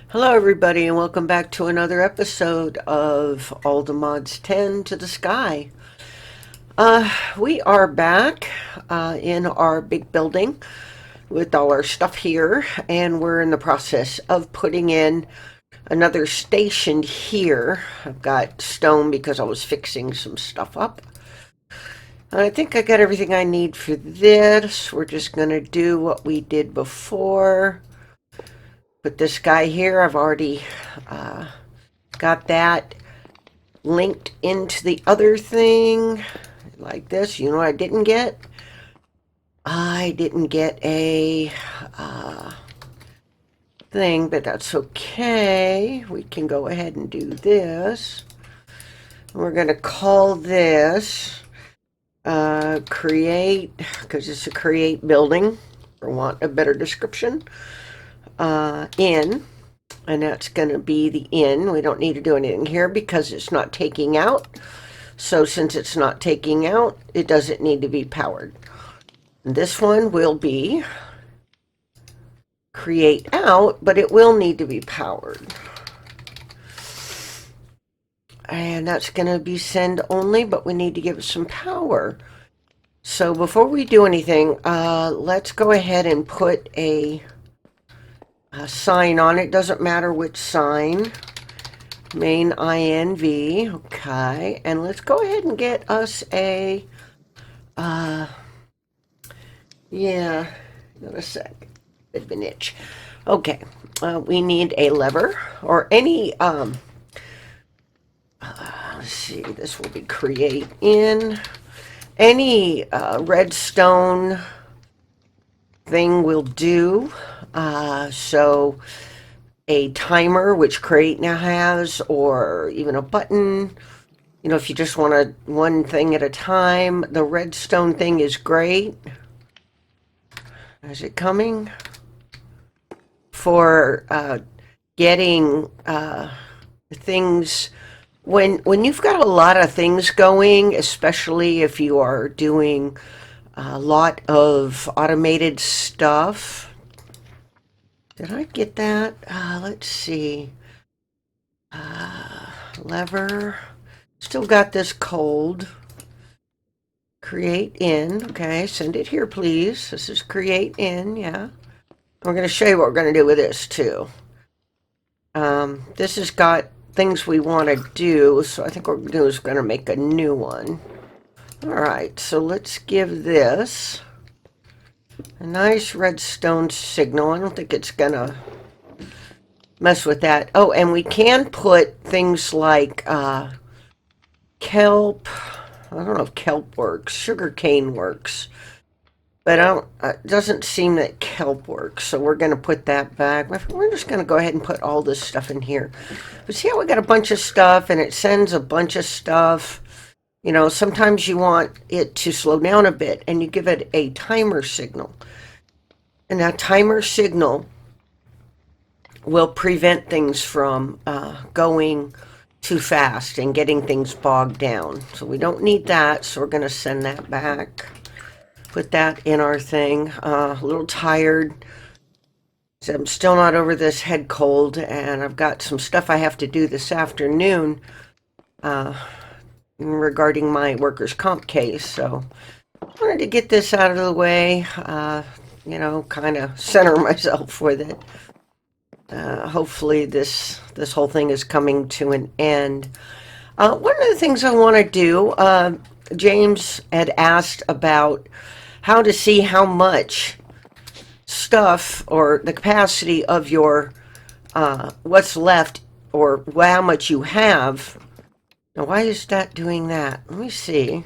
Hello, everybody, and welcome back to another episode of All the Mods 10 to the Sky. We are back in our big building with all our stuff here, and we're in the process of putting in another station here. I've got stone because I was fixing some stuff up. I think I got everything I need for this. We're just going to do what we did before. But this guy here, I've already got that linked into the other thing like this. You know what I didn't get? I didn't get a thing, but that's okay. We can go ahead and do this. We're going to call this create, because it's a create building, for want a better description, in. And that's going to be the in. We don't need to do anything here because it's not taking out. So since it's not taking out, it doesn't need to be powered. This one will be create out, but it will need to be powered. And that's going to be send only, but we need to give it some power. So before we do anything, let's go ahead and put a sign on it. Doesn't matter which sign. Main INV. Okay. And let's go ahead and get us a yeah, not a sec. Bit of an itch. Okay, we need a lever or any. Let's see. This will be create in. Any redstone thing will do. So a timer, which create now has, or even a button. You know, if you just want one thing at a time, the redstone thing is great. Is it coming? For getting things when you've got a lot of things going, especially if you are doing a lot of automated stuff. Did I get that? Let's see. Lever. Still got this cold. Create in. Okay, send it here, please. This is create in, yeah. We're going to show you what we're going to do with this, too. This has got things we want to do, so I think what we're going to do is we're going to make a new one. Alright, so let's give this a nice redstone signal. I don't think it's going to mess with that. Oh, and we can put things like kelp. I don't know if kelp works. Sugarcane works. But it doesn't seem that kelp works, so we're going to put that back. We're just going to go ahead and put all this stuff in here. But see how we got a bunch of stuff, and it sends a bunch of stuff. You know, sometimes you want it to slow down a bit, and you give it a timer signal. And that timer signal will prevent things from going too fast and getting things bogged down. So we don't need that, so we're going to send that back. Put that in our thing. A little tired. So I'm still not over this head cold, and I've got some stuff I have to do this afternoon regarding my workers' comp case. So I wanted to get this out of the way, you know, kind of center myself with it. Hopefully this whole thing is coming to an end. One of the things I want to do, James had asked about how to see how much stuff or the capacity of your what's left or how much you have. Now, why is that doing that? Let me see.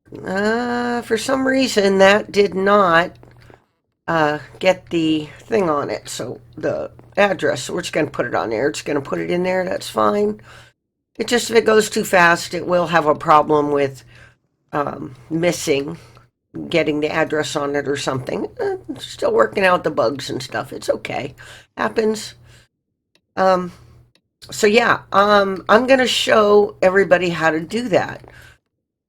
For some reason, that did not get the thing on it. So the address, so we're just going to put it on there. It's going to put it in there. That's fine. It just, if it goes too fast, it will have a problem with missing getting the address on it or something. Still working out the bugs and stuff. It's okay. Happens. So yeah, I'm going to show everybody how to do that.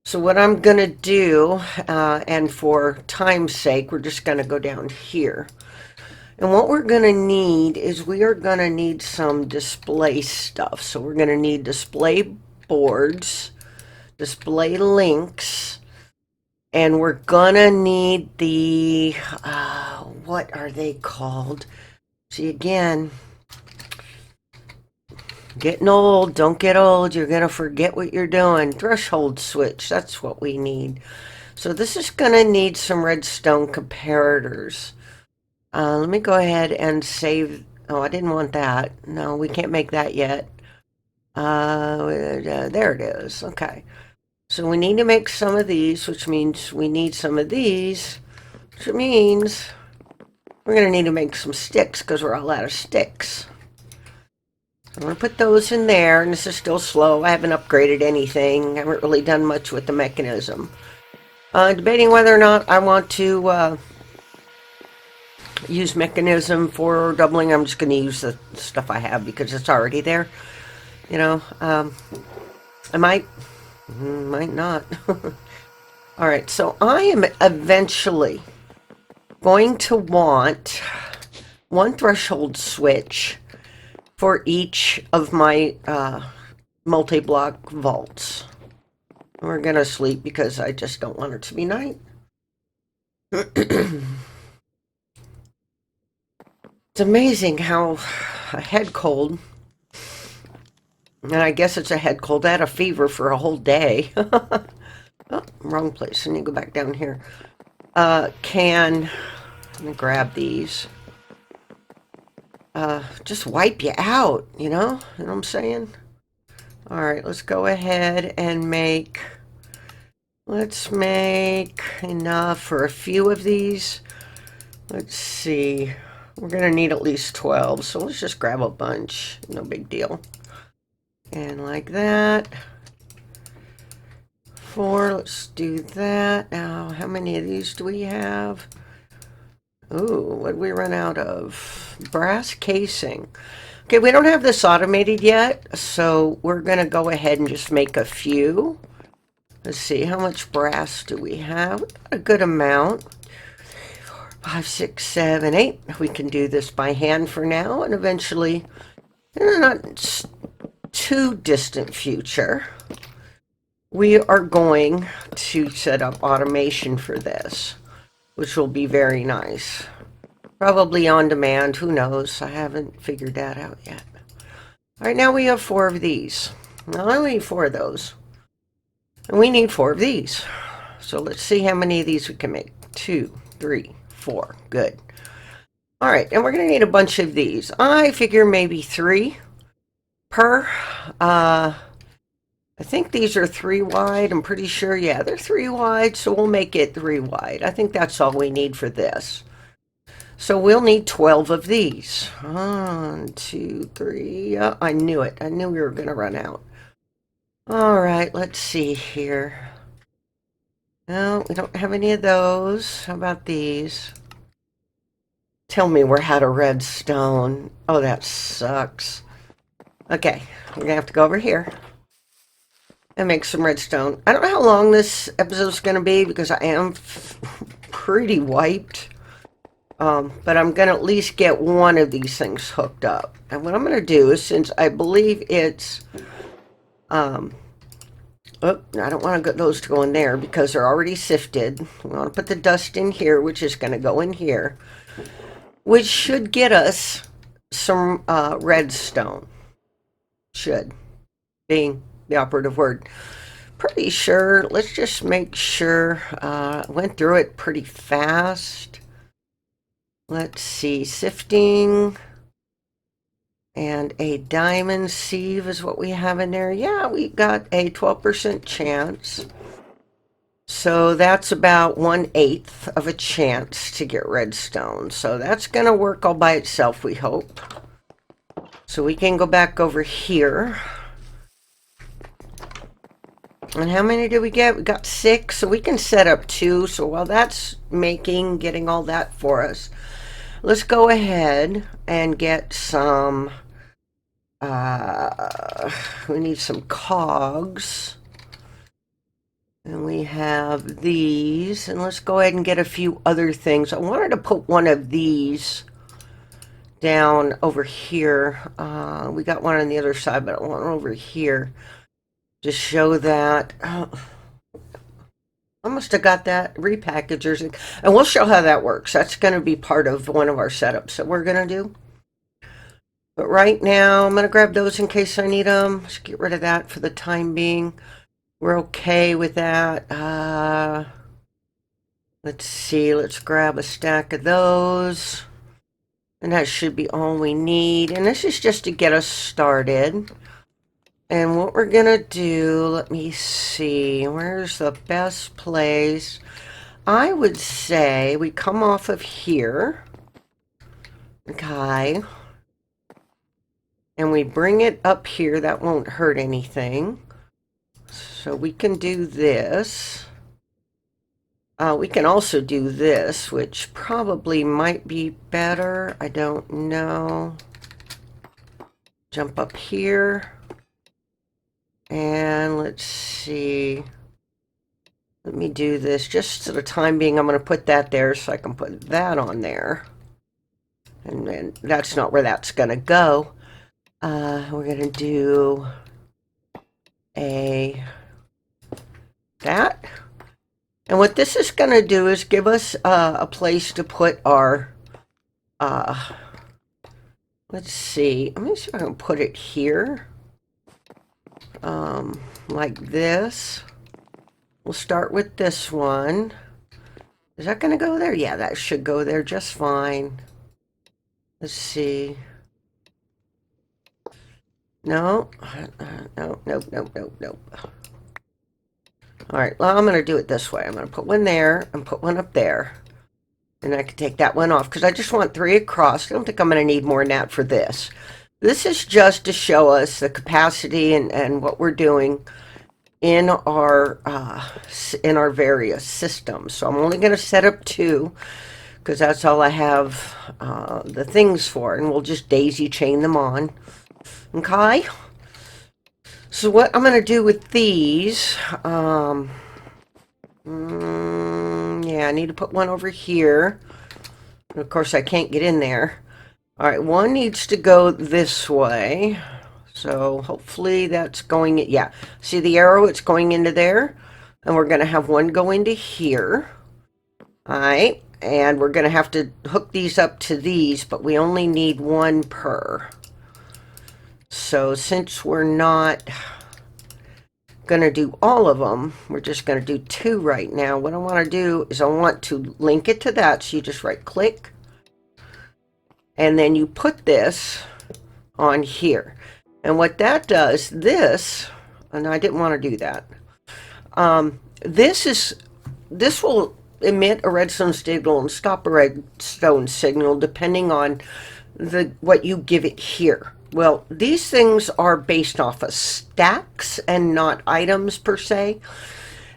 So what I'm going to do, and for time's sake, we're just going to go down here. And what we're going to need is we are going to need some display stuff. So we're going to need display boards, display links, and we're going to need the, what are they called? See, again, getting old, don't get old. You're going to forget what you're doing. Threshold switch, that's what we need. So this is going to need some redstone comparators. Let me go ahead and save. Oh, I didn't want that. No, we can't make that yet. There it is. Okay. So we need to make some of these, which means we need some of these, which means we're going to need to make some sticks because we're all out of sticks. I'm going to put those in there, and this is still slow. I haven't upgraded anything. I haven't really done much with the mechanism. Debating whether or not I want to use mechanism for doubling. I'm just going to use the stuff I have because it's already there. You know, I might not. All right, so I am eventually going to want one threshold switch for each of my multi-block vaults. We're going to sleep because I just don't want it to be night. It's amazing how a head cold, and I guess it's a head cold, I had a fever for a whole day. Oh, wrong place. I need to go back down here. Let me grab these. Just wipe you out, you know? You know what I'm saying? Alright, let's go ahead and let's make enough for a few of these. Let's see. We're going to need at least 12, so let's just grab a bunch. No big deal. And like that. 4, let's do that. Now, how many of these do we have? Ooh, what did we run out of? Brass casing. Okay, we don't have this automated yet, so we're going to go ahead and just make a few. Let's see, how much brass do we have? We've got a good amount. 5, 6, 7, 8. We can do this by hand for now, and eventually, in a not too distant future, we are going to set up automation for this, which will be very nice. Probably on demand, who knows? I haven't figured that out yet. All right, now we have 4 of these. Now I need 4 of those. And we need 4 of these. So let's see how many of these we can make. 2, 3, 4. Good. All right, and we're going to need a bunch of these. I figure maybe 3 per. I think these are 3 wide. I'm pretty sure, yeah, they're 3 wide, so we'll make it 3 wide. I think that's all we need for this. So we'll need 12 of these. 1, 2, 3. I knew it. I knew we were going to run out. All right, let's see here. No, we don't have any of those. How about these? Tell me we're out of redstone. Oh, that sucks. Okay, we're going to have to go over here and make some redstone. I don't know how long this episode's going to be because I am pretty wiped. But I'm going to at least get one of these things hooked up. And what I'm going to do is, since I believe it's... I don't want those to go in there because they're already sifted. We want to put the dust in here, which is going to go in here, which should get us some redstone. Should, being the operative word. Pretty sure. Let's just make sure. I went through it pretty fast. Let's see. Sifting. And a diamond sieve is what we have in there. Yeah, we got a 12% chance. So that's about 1/8 of a chance to get redstone. So that's going to work all by itself, we hope. So we can go back over here. And how many did we get? We got 6. So we can set up 2. So while that's getting all that for us, let's go ahead and get some... we need some cogs. And we have these. And let's go ahead and get a few other things. I wanted to put one of these down over here. We got one on the other side, but I want one over here to show that. I must have got that repackagers, and we'll show how that works. That's going to be part of one of our setups that we're going to do. But right now, I'm going to grab those in case I need them. Just get rid of that for the time being. We're okay with that. Let's see. Let's grab a stack of those. And that should be all we need. And this is just to get us started. And what we're going to do, let me see. Where's the best place? I would say we come off of here. Okay. And we bring it up here. That won't hurt anything. So we can do this. We can also do this, which probably might be better. I don't know. Jump up here. And let's see. Let me do this. Just for the time being, I'm going to put that there so I can put that on there. And then that's not where that's going to go. We're going to do that. And what this is going to do is give us a place to put our, let's see. Let me see if I can put it here. Like this. We'll start with this one. Is that going to go there? Yeah, that should go there just fine. Let's see. No. No, nope, nope, nope, nope. All right, well, I'm going to do it this way. I'm going to put one there and put one up there. And I can take that one off because I just want 3 across. I don't think I'm going to need more than that for this. This is just to show us the capacity and what we're doing in our various systems. So I'm only going to set up 2 because that's all I have the things for, and we'll just daisy chain them on. Okay. So what I'm going to do with these, yeah, I need to put one over here. And of course, I can't get in there. All right, one needs to go this way. So hopefully that's going, yeah. See the arrow? It's going into there. And we're going to have one go into here. All right. And we're going to have to hook these up to these, but we only need 1 per. So since we're not going to do all of them, we're just going to do 2 right now. What I want to do is I want to link it to that. So you just right click. And then you put this on here. And what that does, this, and I didn't want to do that. This will emit a redstone signal and stop a redstone signal depending on what you give it here. Well, these things are based off of stacks and not items per se.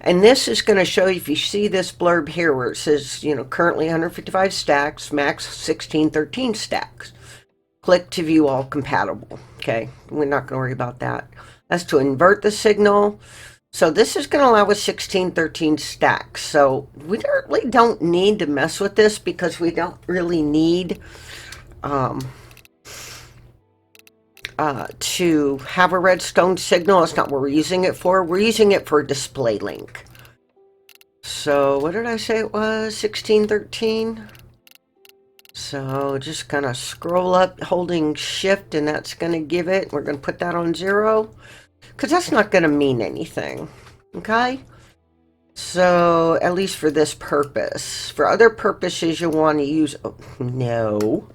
And this is going to show you, if you see this blurb here where it says, you know, currently 155 stacks, max 1613 stacks. Click to view all compatible. Okay, we're not going to worry about that. That's to invert the signal. So this is going to allow us 1613 stacks. So we really don't need to mess with this because we don't really need to have a redstone signal. That's not what we're using it for. We're using it for a display link. So what did I say it was? 1613. So just kind of scroll up holding shift, and that's going to give it. We're going to put that on 0 because that's not going to mean anything. Okay. So at least for this purpose. For other purposes you want to use, oh, no,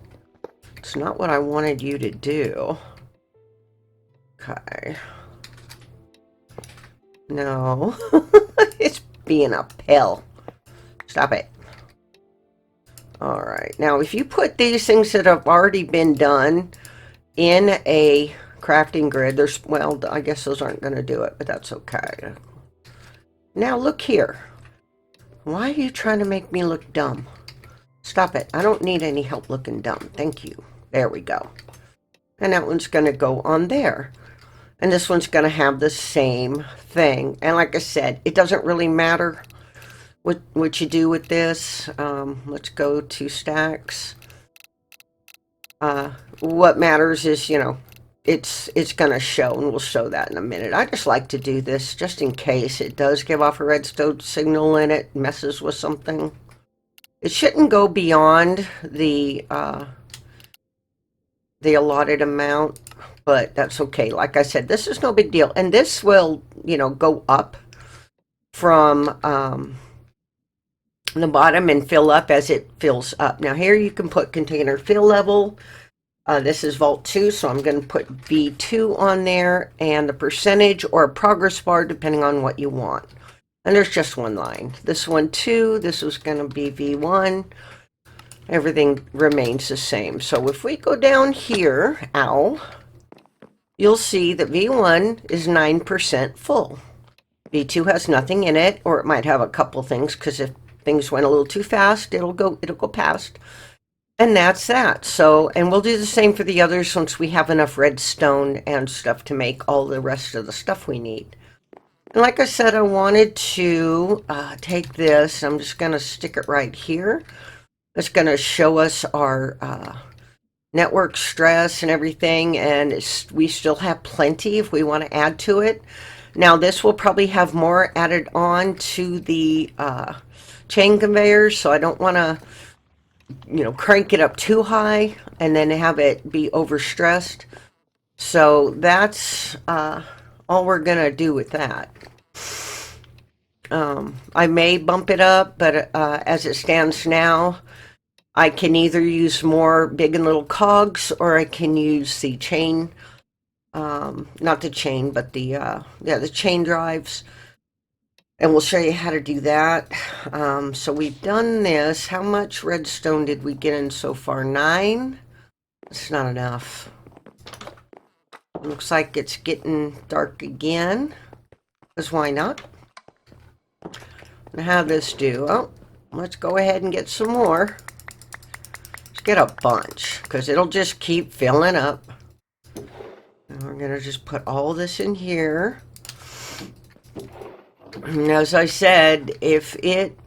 it's not what I wanted you to do. Okay. No. It's being a pill. Stop it. Alright. Now, if you put these things that have already been done in a crafting grid, there's, well, I guess those aren't going to do it, but that's okay. Now, look here. Why are you trying to make me look dumb? Stop it. I don't need any help looking dumb. Thank you. There we go. And that one's going to go on there. And this one's going to have the same thing. And like I said, it doesn't really matter what you do with this. Let's go to stacks. What matters is, it's going to show, and we'll show that in a minute. I just like to do this just in case it does give off a redstone signal and it messes with something. It shouldn't go beyond the allotted amount, but that's okay. Like I said, this is no big deal, and this will, go up from the bottom and fill up as it fills up. Now here you can put container fill level. This is Vault 2, so I'm going to put V2 on there, and the percentage or a progress bar, depending on what you want. And there's just one line. This one, 2, this was going to be V1. Everything remains the same. So if we go down here, you'll see that V1 is 9% full. V2 has nothing in it, or it might have a couple things, because if things went a little too fast, it'll go past. And that's that. So, and we'll do the same for the others once we have enough redstone and stuff to make all the rest of the stuff we need. And like I said, I wanted to take this. I'm just going to stick it right here. It's going to show us our network stress and everything. And we still have plenty if we want to add to it. Now, this will probably have more added on to the chain conveyors. So I don't want to crank it up too high and then have it be overstressed. So that's all we're gonna do with that. I may bump it up, but as it stands now, I can either use more big and little cogs, or I can use the chain, not the chain, but the chain drives. And we'll show you how to do that. So we've done this. How much redstone did we get in so far? 9? It's not enough. Looks like it's getting dark again. Because why not? And how this do? Oh, let's go ahead and get some more. Let's get a bunch, because it'll just keep filling up. And we're going to just put all this in here. As I said, if it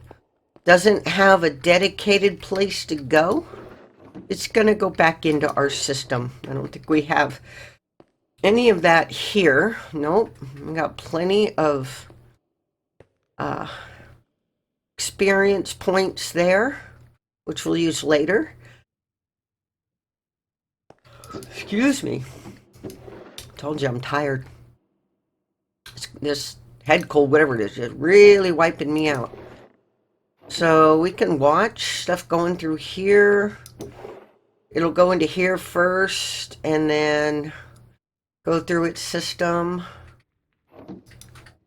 doesn't have a dedicated place to go, it's going to go back into our system. I don't think we have any of that here. Nope. We got plenty of experience points there, which we'll use later. Excuse me. Told you I'm tired. This head cold, whatever it is, just really wiping me out. So we can watch stuff going through here. It'll go into here first and then go through its system.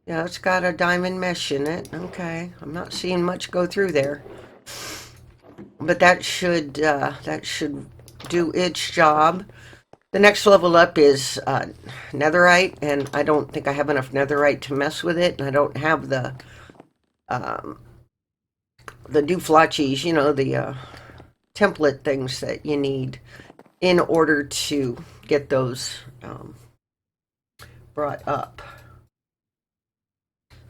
Yeah, it's got a diamond mesh in it. Okay, I'm not seeing much go through there, but that should do its job. The next level up is netherite, and I don't think I have enough netherite to mess with it, and I don't have the dooflachis, the template things that you need in order to get those brought up.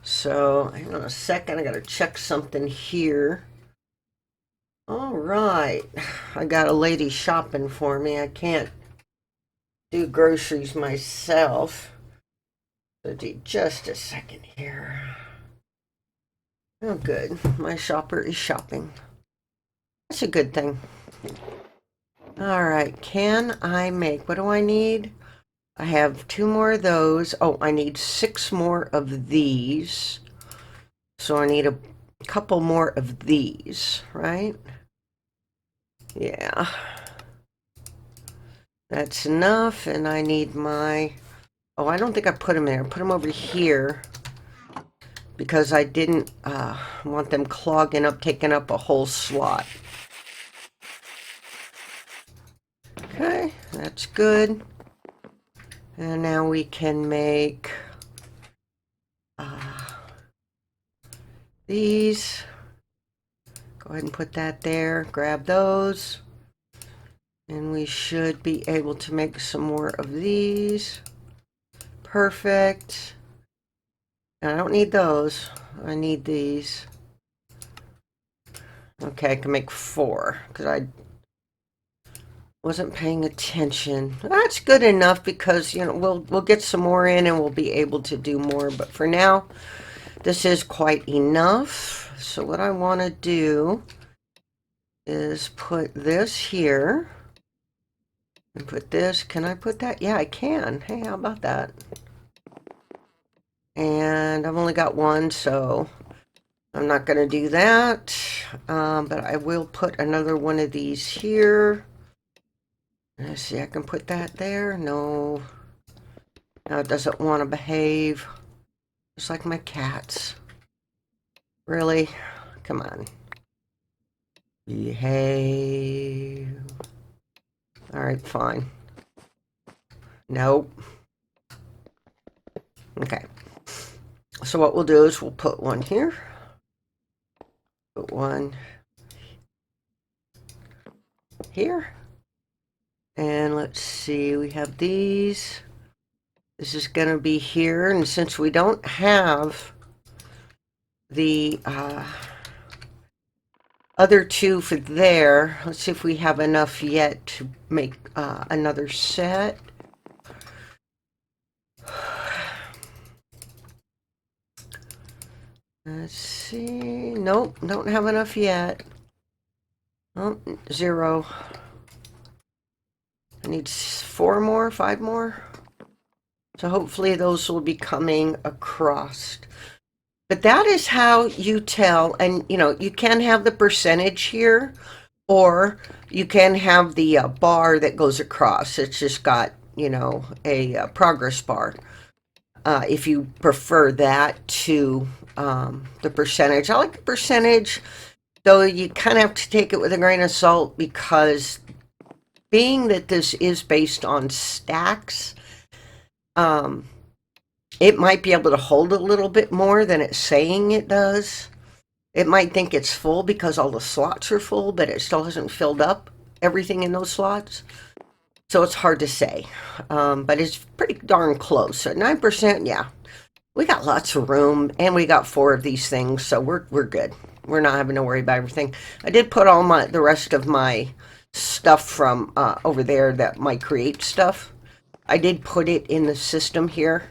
So, hang on a second, I gotta check something here. All right, I got a lady shopping for me. I can't do groceries myself. So just a second here. Oh, good. My shopper is shopping. That's a good thing. All right, can I make, what do I need? I have 2 more of those. Oh, I need 6 more of these. So I need a couple more of these, right? Yeah. That's enough, and I need my... Oh, I don't think I put them there. I put them over here because I didn't want them clogging up, taking up a whole slot. Okay, that's good. And now we can make these. Go ahead and put that there. Grab those. And we should be able to make some more of these. Perfect. And I don't need those. I need these. Okay, I can make 4 because I Wasn't paying attention. That's good enough because, you know, we'll get some more in and we'll be able to do more. But for now, this is quite enough. So what I want to do is put this here and put this. Can I put that? Yeah, I can. Hey, how about that? And I've only got one, so I'm not going to do that. But I will put another one of these here. Let's see, I can put that there. No. Now it doesn't want to behave. Just like my cats. Really? Come on. Behave. Alright, fine. Nope. Okay. So what we'll do is we'll put one here. Put one here. And let's see, we have these. This is going to be here. And since we don't have the other two for there, let's see if we have enough yet to make another set. Let's see. Nope, don't have enough yet. Oh, 0. I need 4 more, 5 more. So hopefully those will be coming across. But that is how you tell, and you know, you can have the percentage here, or you can have the bar that goes across. It's just got, you know, a progress bar. If you prefer that to the percentage. I like the percentage, though you kind of have to take it with a grain of salt because being that this is based on stacks, it might be able to hold a little bit more than it's saying it does. It might think it's full because all the slots are full, but it still hasn't filled up everything in those slots. So it's hard to say. But it's pretty darn close. At 9%, yeah. We got lots of room, and we got 4 of these things, so we're good. We're not having to worry about everything. I did put all the rest of my stuff from over there, that my create stuff. I did put it in the system here.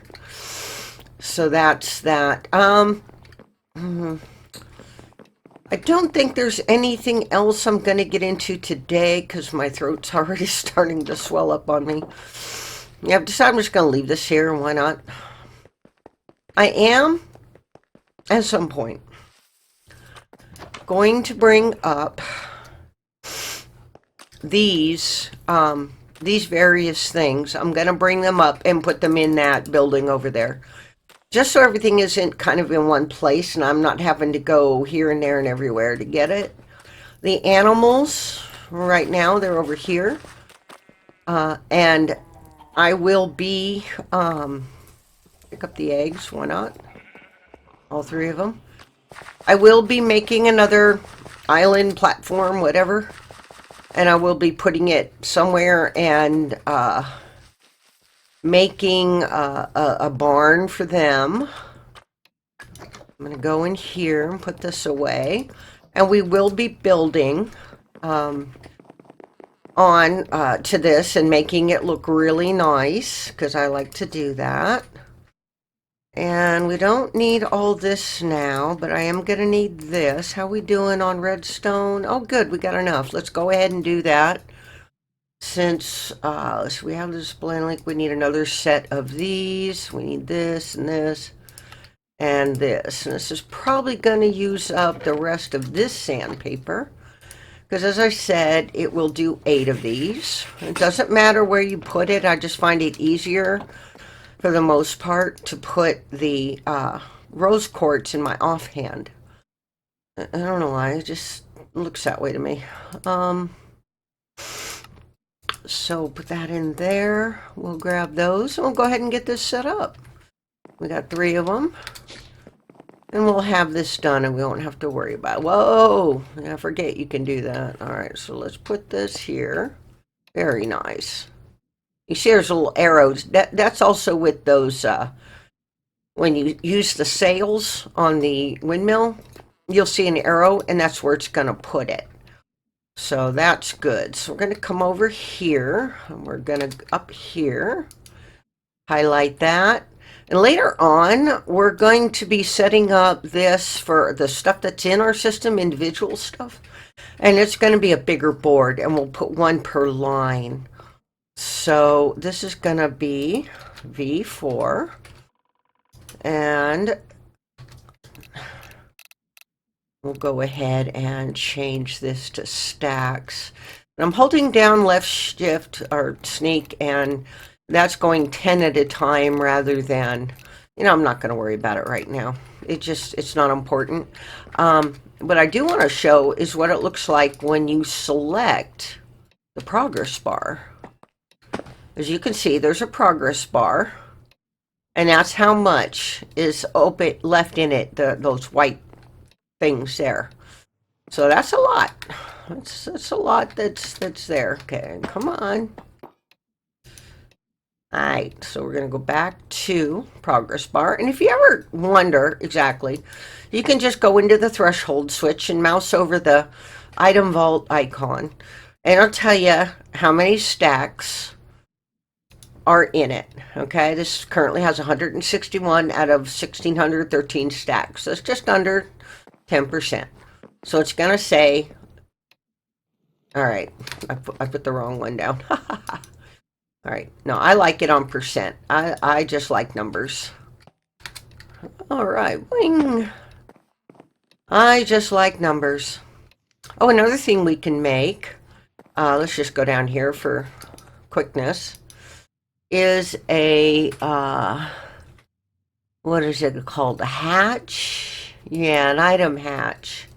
So that's that. I don't think there's anything else I'm going to get into today because my throat's already starting to swell up on me. Yeah, I've decided I'm just going to leave this here. Why not? I am, at some point, going to bring up these various things. I'm going to bring them up and put them in that building over there. Just so everything isn't kind of in one place and I'm not having to go here and there and everywhere to get it. The animals, right now, they're over here. And I will be, pick up the eggs, why not? All 3 of them. I will be making another island platform, whatever. And I will be putting it somewhere and, making a barn for them. I'm going to go in here and put this away. And we will be building on to this and making it look really nice because I like to do that. And we don't need all this now, but I am going to need this. How we doing on redstone? Oh, good. We got enough. Let's go ahead and do that. Since so we have the display link, we need another set of these. We need this and this and this. And this is probably going to use up the rest of this sandpaper. Because as I said, it will do 8 of these. It doesn't matter where you put it. I just find it easier, for the most part, to put the rose quartz in my offhand. I don't know why. It just looks that way to me. So put that in there. We'll grab those and we'll go ahead and get this set up. We got 3 of them. And we'll have this done and we won't have to worry about it. Whoa! I forget you can do that. Alright, so let's put this here. Very nice. You see there's little arrows. That's also with those, when you use the sails on the windmill, you'll see an arrow and that's where it's going to put it. So that's good. So we're going to come over here and we're going to up here, highlight that. And later on, we're going to be setting up this for the stuff that's in our system, individual stuff. And it's going to be a bigger board, and we'll put one per line. So this is going to be V4. And we'll go ahead and change this to stacks. And I'm holding down left shift or sneak, and that's going 10 at a time rather than, I'm not going to worry about it right now. It's not important. What I do want to show is what it looks like when you select the progress bar. As you can see, there's a progress bar, and that's how much is open left in it, those white things there. So that's a lot. That's a lot that's there. Okay, come on. Alright, so we're going to go back to progress bar. And if you ever wonder exactly, you can just go into the threshold switch and mouse over the item vault icon. And it'll tell you how many stacks are in it. Okay, this currently has 161 out of 1,613 stacks. So it's just under 10%. So it's going to say, alright, I put the wrong one down. All right, no, I like it on percent. I just like numbers. All right, wing. I just like numbers. Oh, another thing we can make, let's just go down here for quickness, is a, what is it called? A hatch? Yeah, an item hatch.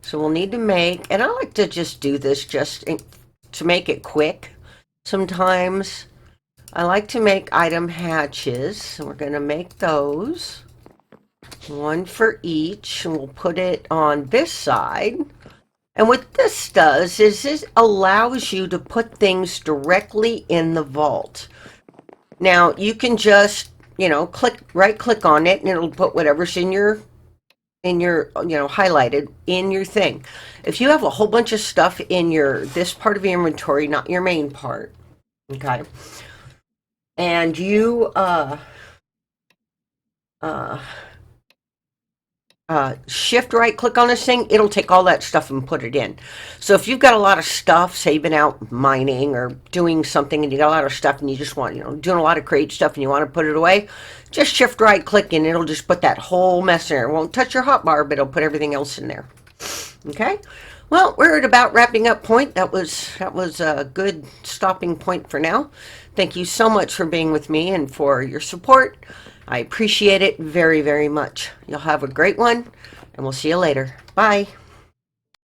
So we'll need to make, and I like to just do this to make it quick. Sometimes I like to make item hatches, so we're going to make those, one for each, and we'll put it on this side. And what this does is this allows you to put things directly in the vault. Now you can just, right click on it, and it'll put whatever's in your highlighted in your thing. If you have a whole bunch of stuff in this part of your inventory, not your main part, okay, and you shift right click on this thing, it'll take all that stuff and put it in. So if you've got a lot of stuff, say you've been out mining or doing something and you got a lot of stuff and you just want, doing a lot of create stuff and you want to put it away, just shift right click and it'll just put that whole mess in there. It won't touch your hotbar, but it'll put everything else in there. Okay, well, we're at about wrapping up point. That was a good stopping point for now. Thank you so much for being with me and for your support. I appreciate it very, very much. You'll have a great one, and we'll see you later. Bye.